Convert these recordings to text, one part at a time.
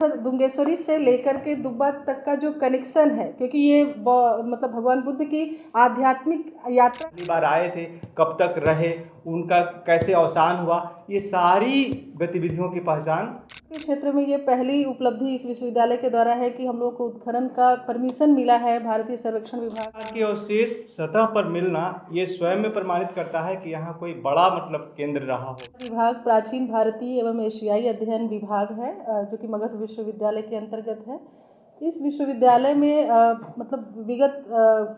दुंगेश्वरी से लेकर के दुब्बा तक का जो कनेक्शन है, क्योंकि ये मतलब भगवान बुद्ध की आध्यात्मिक यात्रा पहली बार आए थे, कब तक रहे, उनका कैसे अवसान हुआ, ये सारी गतिविधियों की पहचान के क्षेत्र में ये पहली उपलब्धि इस विश्वविद्यालय के द्वारा है कि हम लोग को उत्खनन का परमिशन मिला है भारतीय सर्वेक्षण विभाग के अवशेष सतह पर मिलना ये स्वयं में प्रमाणित करता है कि यहाँ कोई बड़ा केंद्र रहा हो। विभाग प्राचीन भारतीय एवं एशियाई अध्ययन विभाग है, जो कि मगध विश्वविद्यालय के अंतर्गत है। इस विश्वविद्यालय में मतलब विगत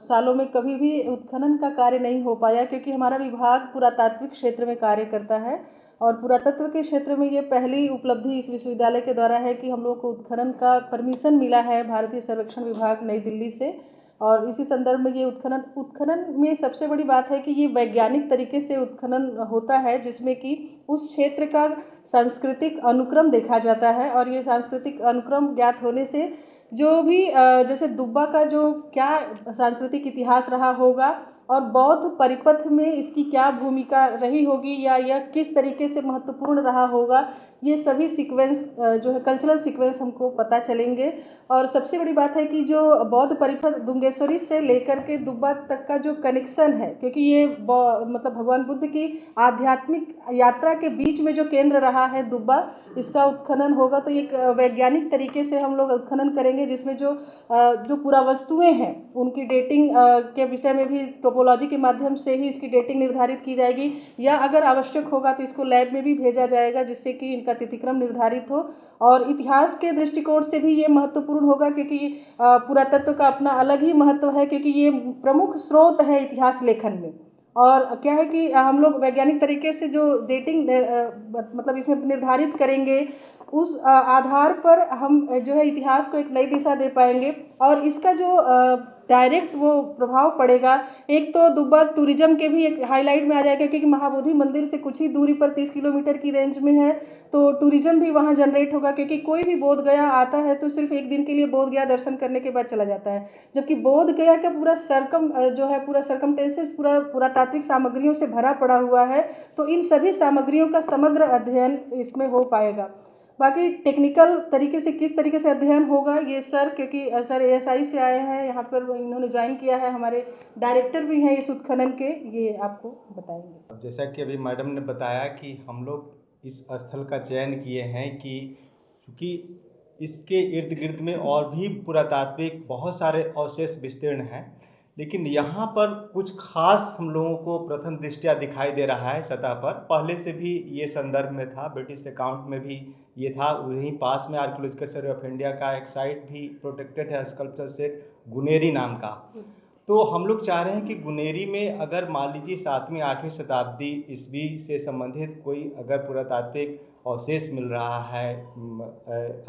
सालों में कभी भी उत्खनन का कार्य नहीं हो पाया, क्योंकि हमारा विभाग पुरातात्विक क्षेत्र में कार्य करता है और पुरातत्व के क्षेत्र में ये पहली उपलब्धि इस विश्वविद्यालय के द्वारा है कि हम लोग को उत्खनन का परमिशन मिला है भारतीय सर्वेक्षण विभाग नई दिल्ली से। और इसी संदर्भ में ये उत्खनन में सबसे बड़ी बात है कि ये वैज्ञानिक तरीके से उत्खनन होता है, जिसमें कि उस क्षेत्र का सांस्कृतिक अनुक्रम देखा जाता है। और ये सांस्कृतिक अनुक्रम ज्ञात होने से जो भी जैसे दुब्बा का जो क्या सांस्कृतिक इतिहास रहा होगा और बौद्ध परिपथ में इसकी क्या भूमिका रही होगी या यह किस तरीके से महत्वपूर्ण रहा होगा, ये सभी सीक्वेंस जो है कल्चरल सीक्वेंस हमको पता चलेंगे। और सबसे बड़ी बात है कि जो बौद्ध परिपथ दुंगेश्वरी से लेकर के दुब्बा तक का जो कनेक्शन है, क्योंकि ये मतलब भगवान बुद्ध की आध्यात्मिक यात्रा के बीच में जो केंद्र रहा है दुब्बा, इसका उत्खनन होगा तो एक वैज्ञानिक तरीके से हम लोग उत्खनन करेंगे, जिसमें जो पुरावस्तुएं हैं उनकी डेटिंग के विषय में भी टोपोलॉजी के माध्यम से ही इसकी डेटिंग निर्धारित की जाएगी, या अगर आवश्यक होगा तो इसको लैब में भी भेजा जाएगा जिससे कि इनका तिथिक्रम निर्धारित हो। और इतिहास के दृष्टिकोण से भी ये महत्वपूर्ण होगा, क्योंकि पुरातत्व का अपना अलग ही महत्व है, क्योंकि ये प्रमुख स्रोत है इतिहास लेखन में। और क्या है कि हम लोग वैज्ञानिक तरीके से जो डेटिंग मतलब इसमें निर्धारित करेंगे, उस आधार पर हम जो है इतिहास को एक नई दिशा दे पाएंगे। और इसका जो डायरेक्ट वो प्रभाव पड़ेगा, एक तो दुब्बा टूरिज्म के भी एक हाईलाइट में आ जाएगा, क्योंकि महाबोधि मंदिर से कुछ ही दूरी पर 30 किलोमीटर की रेंज में है, तो टूरिज्म भी वहाँ जनरेट होगा। क्योंकि कोई भी बोध गया आता है तो सिर्फ एक दिन के लिए बोध गया दर्शन करने के बाद चला जाता है, जबकि बोध गया का पूरा जो है पूरा सरकमटेंसेस पूरा पुरातात्विक सामग्रियों से भरा पड़ा हुआ है, तो इन सभी सामग्रियों का समग्र अध्ययन इसमें हो पाएगा। बाकी टेक्निकल तरीके से किस तरीके से अध्ययन होगा ये सर, क्योंकि सर एएसआई से आए हैं, यहाँ पर इन्होंने ज्वाइन किया है, हमारे डायरेक्टर भी हैं इस उत्खनन के, ये आपको बताएंगे। जैसा कि अभी मैडम ने बताया कि हम लोग इस स्थल का चयन किए हैं कि क्योंकि इसके इर्द गिर्द में और भी पुरातात्विक बहुत सारे अवशेष विस्तीर्ण हैं, लेकिन यहाँ पर कुछ खास हम लोगों को प्रथम दृष्टया दिखाई दे रहा है सतह पर। पहले से भी ये संदर्भ में था, ब्रिटिश अकाउंट में भी ये था। वहीं पास में आर्कियोलॉजिकल सर्वे ऑफ इंडिया का एक साइट भी प्रोटेक्टेड है स्कल्पचर सेट गुनेरी नाम का। तो हम लोग चाह रहे हैं कि गुनेरी में अगर मान लीजिए 7वीं 8वीं शताब्दी ईस्वी से संबंधित कोई अगर पुरातात्विक अवशेष मिल रहा है,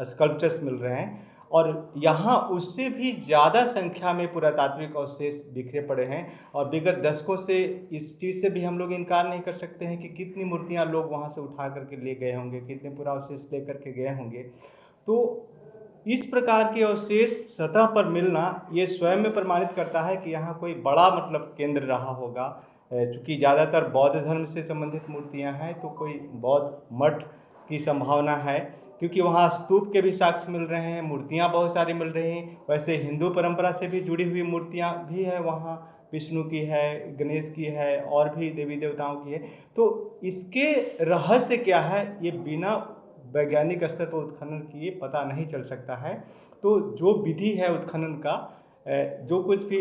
स्कल्पचर्स मिल रहे हैं, और यहाँ उससे भी ज़्यादा संख्या में पुरातात्विक अवशेष बिखरे पड़े हैं, और विगत दशकों से इस चीज़ से भी हम लोग इनकार नहीं कर सकते हैं कि कितनी मूर्तियाँ लोग वहाँ से उठा करके ले गए होंगे, कितने पुरावशेष ले करके गए होंगे। तो इस प्रकार के अवशेष सतह पर मिलना ये स्वयं में प्रमाणित करता है कि यहाँ कोई बड़ा केंद्र रहा होगा। चूँकि ज़्यादातर बौद्ध धर्म से संबंधित मूर्तियाँ हैं, तो कोई बौद्ध मठ की संभावना है, क्योंकि वहाँ स्तूप के भी साक्ष्य मिल रहे हैं, मूर्तियाँ बहुत सारी मिल रही हैं। वैसे हिंदू परंपरा से भी जुड़ी हुई मूर्तियाँ भी हैं वहाँ, विष्णु की है, गणेश की है, और भी देवी देवताओं की है। तो इसके रहस्य क्या है, ये बिना वैज्ञानिक स्तर पर उत्खनन किए पता नहीं चल सकता है। तो जो विधि है उत्खनन का, जो कुछ भी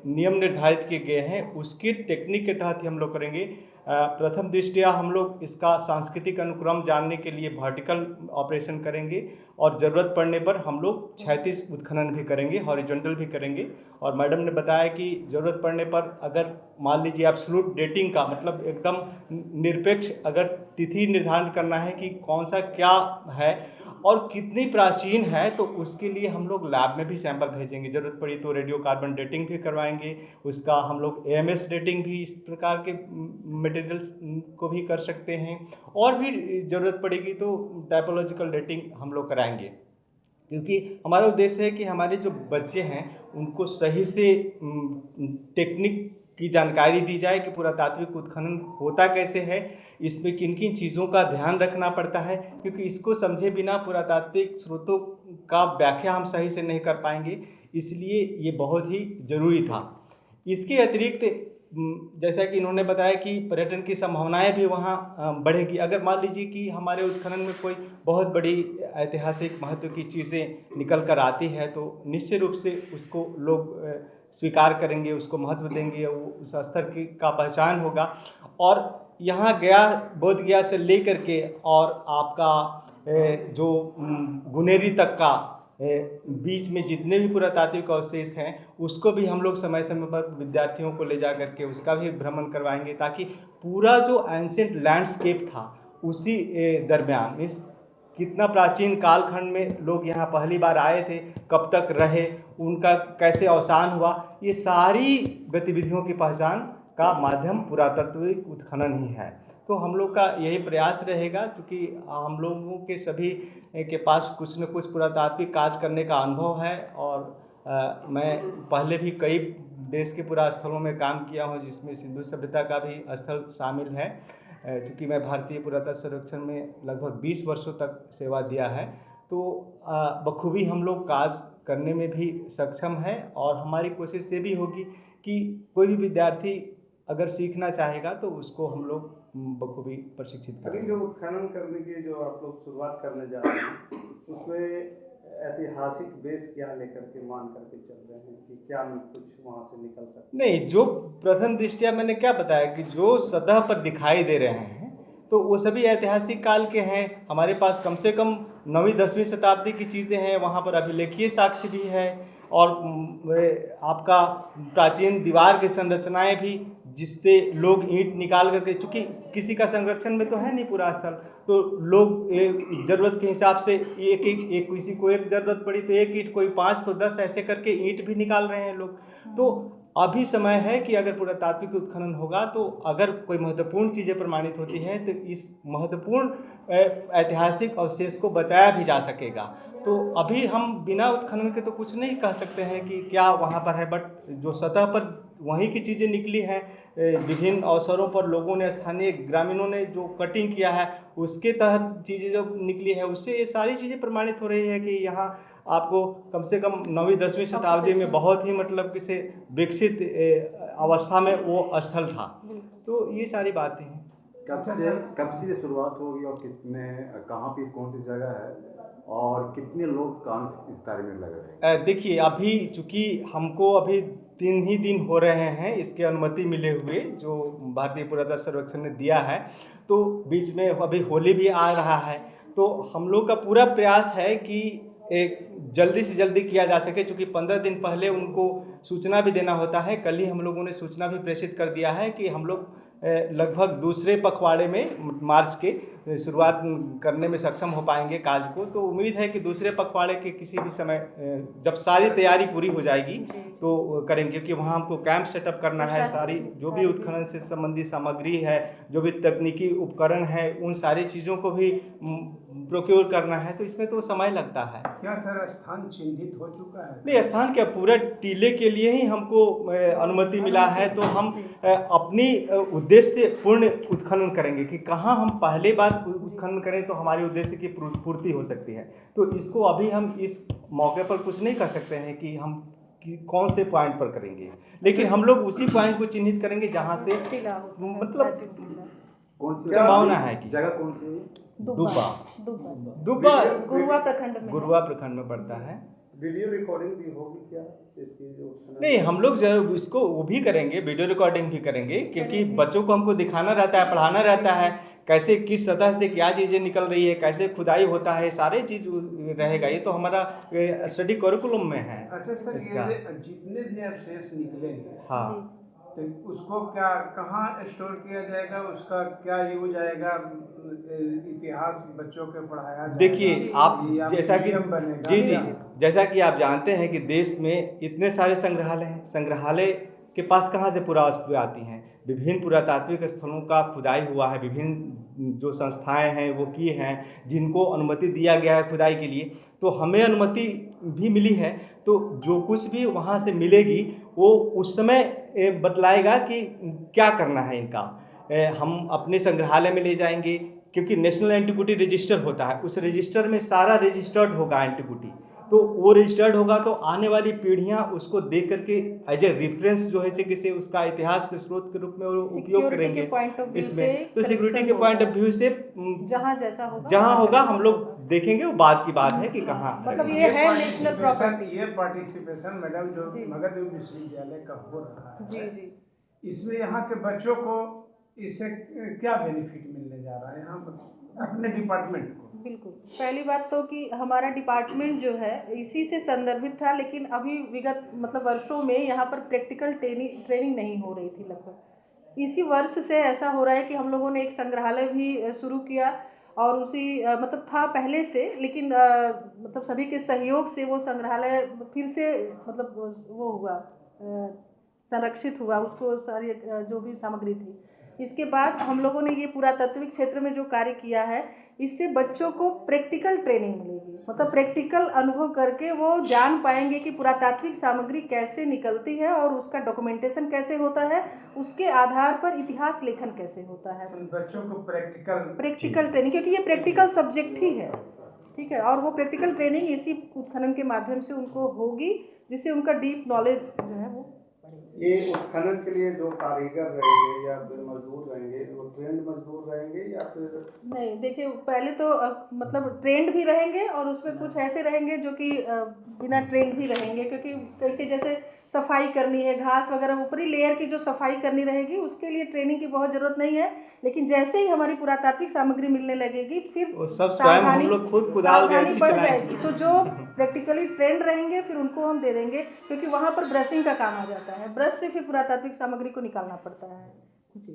नियम निर्धारित किए गए हैं उसकी टेक्निक के तहत ही हम लोग करेंगे। प्रथम दृष्टया हम लोग इसका सांस्कृतिक अनुक्रम जानने के लिए वर्टिकल ऑपरेशन करेंगे, और ज़रूरत पड़ने पर हम लोग क्षैतिज उत्खनन भी करेंगे, हॉरिजॉन्टल भी करेंगे। और मैडम ने बताया कि ज़रूरत पड़ने पर अगर मान लीजिए एब्सोल्यूट डेटिंग का मतलब एकदम निरपेक्ष अगर तिथि निर्धारण करना है कि कौन सा क्या है और कितनी प्राचीन है, तो उसके लिए हम लोग लैब में भी सैंपल भेजेंगे। ज़रूरत पड़ी तो रेडियो कार्बन डेटिंग भी करवाएंगे, उसका हम लोग एएमएस डेटिंग भी इस प्रकार के मटेरियल को भी कर सकते हैं, और भी ज़रूरत पड़ेगी तो टाइपोलॉजिकल डेटिंग हम लोग कराएंगे। क्योंकि हमारा उद्देश्य है कि हमारे जो बच्चे हैं उनको सही से टेक्निक की जानकारी दी जाए कि पुरातात्विक उत्खनन होता कैसे है, इसमें किन किन चीज़ों का ध्यान रखना पड़ता है, क्योंकि इसको समझे बिना पुरातात्विक स्रोतों का व्याख्या हम सही से नहीं कर पाएंगे, इसलिए ये बहुत ही ज़रूरी था। इसके अतिरिक्त जैसा कि इन्होंने बताया कि पर्यटन की संभावनाएं भी वहाँ बढ़ेगी। अगर मान लीजिए कि हमारे उत्खनन में कोई बहुत बड़ी ऐतिहासिक महत्व की चीज़ें निकल कर आती है, तो निश्चित रूप से उसको लोग स्वीकार करेंगे, उसको महत्व देंगे, वो उस स्तर की का पहचान होगा। और यहाँ गया, बोध गया से लेकर के और आपका जो गुनेरी तक का बीच में जितने भी पुरातात्विक अवशेष हैं, उसको भी हम लोग समय समय पर विद्यार्थियों को ले जा करके उसका भी भ्रमण करवाएंगे, ताकि पूरा जो एंशिएंट लैंडस्केप था उसी दरमियान इस कितना प्राचीन कालखंड में लोग यहाँ पहली बार आए थे, कब तक रहे, उनका कैसे अवसान हुआ, ये सारी गतिविधियों की पहचान का माध्यम पुरातात्विक उत्खनन ही है। तो हम लोग का यही प्रयास रहेगा, क्योंकि हम लोगों के सभी के पास कुछ न कुछ पुरातात्विक कार्य करने का अनुभव है। और मैं पहले भी कई देश के पुरास्थलों में काम किया हूँ, जिसमें सिंधु सभ्यता का भी स्थल शामिल है। क्योंकि मैं भारतीय पुरातत्व संरक्षण में लगभग 20 वर्षों तक सेवा दिया है, तो बखूबी हम लोग कार्य करने में भी सक्षम है। और हमारी कोशिश ये भी होगी कि कोई भी विद्यार्थी अगर सीखना चाहेगा तो उसको हम लोग बखूबी प्रशिक्षित अभी करेंगे। जो उत्खनन करने की जो आप लोग शुरुआत करने जा रहे हैं, उसमें ऐतिहासिक बेस क्या लेकर के मान करके चल रहे हैं कि क्या कुछ वहाँ से निकल सकता है? नहीं, जो प्रथम दृष्टया मैंने क्या बताया कि जो सतह पर दिखाई दे रहे हैं, तो वो सभी ऐतिहासिक काल के हैं। हमारे पास कम से कम 9वीं 10वीं शताब्दी की चीज़ें हैं, वहाँ पर अभिलेखीय साक्ष्य भी है। और आपका प्राचीन दीवार की संरचनाएं भी, जिससे लोग ईंट निकाल करके, चूँकि किसी का संरक्षण में तो है नहीं पूरा स्थल, तो लोग ज़रूरत के हिसाब से एक किसी को एक ज़रूरत पड़ी तो एक ईंट, कोई 5 तो 10, ऐसे करके ईंट भी निकाल रहे हैं लोग। तो अभी समय है कि अगर पुरातात्विक उत्खनन होगा, तो अगर कोई महत्वपूर्ण चीज़ें प्रमाणित होती हैं, तो इस महत्वपूर्ण ऐतिहासिक अवशेष को बचाया भी जा सकेगा। तो अभी हम बिना उत्खनन के तो कुछ नहीं कह सकते हैं कि क्या वहाँ पर है, बट जो सतह पर वहीं की चीज़ें निकली हैं, विभिन्न अवसरों पर लोगों ने, स्थानीय ग्रामीणों ने जो कटिंग किया है, उसके तहत चीज़ें जो निकली है, उससे ये सारी चीज़ें प्रमाणित हो रही है कि यहाँ आपको कम से कम 9वीं 10वीं शताब्दी में बहुत ही मतलब किसी विकसित अवस्था में वो स्थल था। तो ये सारी बातें हैं। कब से शुरुआत होगी और कितने, कहाँ पे, कौन सी जगह है और कितने लोग काम इस कार्य में लगे हैं? देखिए, अभी चूँकि हमको अभी 3 ही दिन हो रहे हैं इसके अनुमति मिले हुए, जो भारतीय पुरातत्व सर्वेक्षण ने दिया है, तो बीच में अभी होली भी आ रहा है। तो हम लोग का पूरा प्रयास है कि एक जल्दी से जल्दी किया जा सके, क्योंकि 15 दिन पहले उनको सूचना भी देना होता है। कल ही हम लोगों ने सूचना भी प्रेषित कर दिया है कि हम लोग लगभग दूसरे पखवाड़े में मार्च के शुरुआत करने में सक्षम हो पाएंगे कार्य को। तो उम्मीद है कि दूसरे पखवाड़े के किसी भी समय जब सारी तैयारी पूरी हो जाएगी तो करेंगे, क्योंकि वहाँ हमको कैंप सेटअप करना है। सारी जो भी उत्खनन से संबंधित सामग्री है, जो भी तकनीकी उपकरण है, उन सारी चीज़ों को भी प्रोक्योर करना है, तो इसमें तो समय लगता है। क्या सर स्थान चिन्हित हो चुका है? नहीं, स्थान क्या, पूरे टीले के लिए ही हमको अनुमति मिला है। तो हम अपनी उद्देश्य से पूर्ण उत्खनन करेंगे कि कहाँ हम पहले बार उत्खनन करें तो हमारे उद्देश्य की पूर्ति हो सकती है। तो इसको अभी हम इस मौके पर कुछ नहीं कर सकते हैं कि हम कौन से पॉइंट पर करेंगे, लेकिन हम लोग उसी पॉइंट को चिन्हित करेंगे जहाँ से मतलब कौन सी संभावना है कि जगह कौन सी है? दुब्बा गुरुआ प्रखंड में पड़ता है। वीडियो रिकॉर्डिंग भी होगी क्या इसकी? जो नहीं, हम लोग जरूर इसको वो भी करेंगे, वीडियो रिकॉर्डिंग भी करेंगे, क्योंकि बच्चों को हमको दिखाना रहता है, पढ़ाना रहता है, कैसे किस सतह से क्या चीज़ें निकल रही है, कैसे खुदाई होता है, सारे चीज़ रहेगा। ये तो हमारा स्टडी करिकुलम में है। अच्छा सर, ये जितने भी अवशेष निकलेंगे, हाँ, तो उसको क्या, कहाँ स्टोर किया जाएगा, उसका क्या यूज आएगा, इतिहास बच्चों के पढ़ाया जाएगा? देखिए, आप जैसा कि जी, जैसा कि आप जानते हैं कि देश में इतने सारे संग्रहालय हैं, संग्रहालय के पास कहाँ से पुरावस्तुएं आती हैं? विभिन्न पुरातात्विक स्थलों का खुदाई हुआ है, विभिन्न जो संस्थाएं हैं वो की हैं, जिनको अनुमति दिया गया है खुदाई के लिए। तो हमें अनुमति भी मिली है, तो जो कुछ भी वहाँ से मिलेगी वो उस समय बतलाएगा कि क्या करना है इनका। हम अपने संग्रहालय में ले जाएंगे, क्योंकि नेशनल एंटीक्विटी रजिस्टर होता है, उस रजिस्टर में सारा रजिस्टर्ड होगा एंटीक्विटी, तो वो रजिस्टर्ड होगा तो आने वाली पीढ़ियां उसको देख करके एज ए रेफरेंस जो है कि उसका इतिहास के स्रोत के रूप में वो उपयोग करेंगे। इसमें तो सिक्योरिटी के पॉइंट ऑफ व्यू से जहाँ जैसा होगा जहाँ होगा हम लोग देखेंगे, वो बात की बात है कि कहाँ मतलब रखेंगे। ये है नेशनल प्रॉपर्टी। ये पार्टिसिपेशन मैडम जो जी। मगध विश्वविद्यालय का हो रहा है, जी जी इसमें यहाँ के बच्चों को इससे क्या बेनिफिट मिलने जा रहा है यहाँ अपने डिपार्टमेंट को? बिल्कुल, पहली बात तो कि हमारा डिपार्टमेंट जो है इसी से संदर्भित था, लेकिन अभी विगत मतलब वर्षों में यहाँ पर प्रैक्टिकल ट्रेनिंग नहीं हो रही थी। लगभग इसी वर्ष से ऐसा हो रहा है कि हम लोगों ने एक संग्रहालय भी शुरू किया, और उसी मतलब था पहले से, लेकिन मतलब सभी के सहयोग से वो संग्रहालय फिर से मतलब वो हुआ, संरक्षित हुआ, उसको सारी जो भी सामग्री थी। इसके बाद हम लोगों ने ये पुरातात्विक क्षेत्र में जो कार्य किया है, इससे बच्चों को प्रैक्टिकल ट्रेनिंग मिलेगी, मतलब प्रैक्टिकल अनुभव करके वो जान पाएंगे कि पुरातात्विक सामग्री कैसे निकलती है और उसका डॉक्यूमेंटेशन कैसे होता है, उसके आधार पर इतिहास लेखन कैसे होता है। बच्चों को प्रैक्टिकल ट्रेनिंग, क्योंकि ये प्रैक्टिकल सब्जेक्ट ही है, ठीक है, और वो प्रैक्टिकल ट्रेनिंग इसी उत्खनन के माध्यम से उनको होगी, जिससे उनका डीप नॉलेज जो है वो बढ़ेगा। ये उत्खनन के लिए जो कारीगर रहेंगे या फिर मजदूर रहेंगे, वो ट्रेंड मजदूर रहेंगे या फिर? नहीं, देखिए पहले तो मतलब ट्रेंड भी रहेंगे और उसमें कुछ ऐसे रहेंगे जो कि बिना ट्रेंड भी रहेंगे, क्योंकि कई जैसे सफाई करनी है, घास वगैरह ऊपरी लेयर की जो सफाई करनी रहेगी, उसके लिए ट्रेनिंग की बहुत ज़रूरत नहीं है। लेकिन जैसे ही हमारी पुरातात्विक सामग्री मिलने लगेगी, फिर वो सब स्वयं हम लोग खुद कुदाल सावधानी गैंती बढ़ चलाएंगे। जाएगी। तो जो प्रैक्टिकली ट्रेंड रहेंगे फिर उनको हम दे देंगे, क्योंकि वहाँ पर ब्रशिंग का काम आ जाता है, ब्रश से फिर पुरातात्विक सामग्री को निकालना पड़ता है। जी।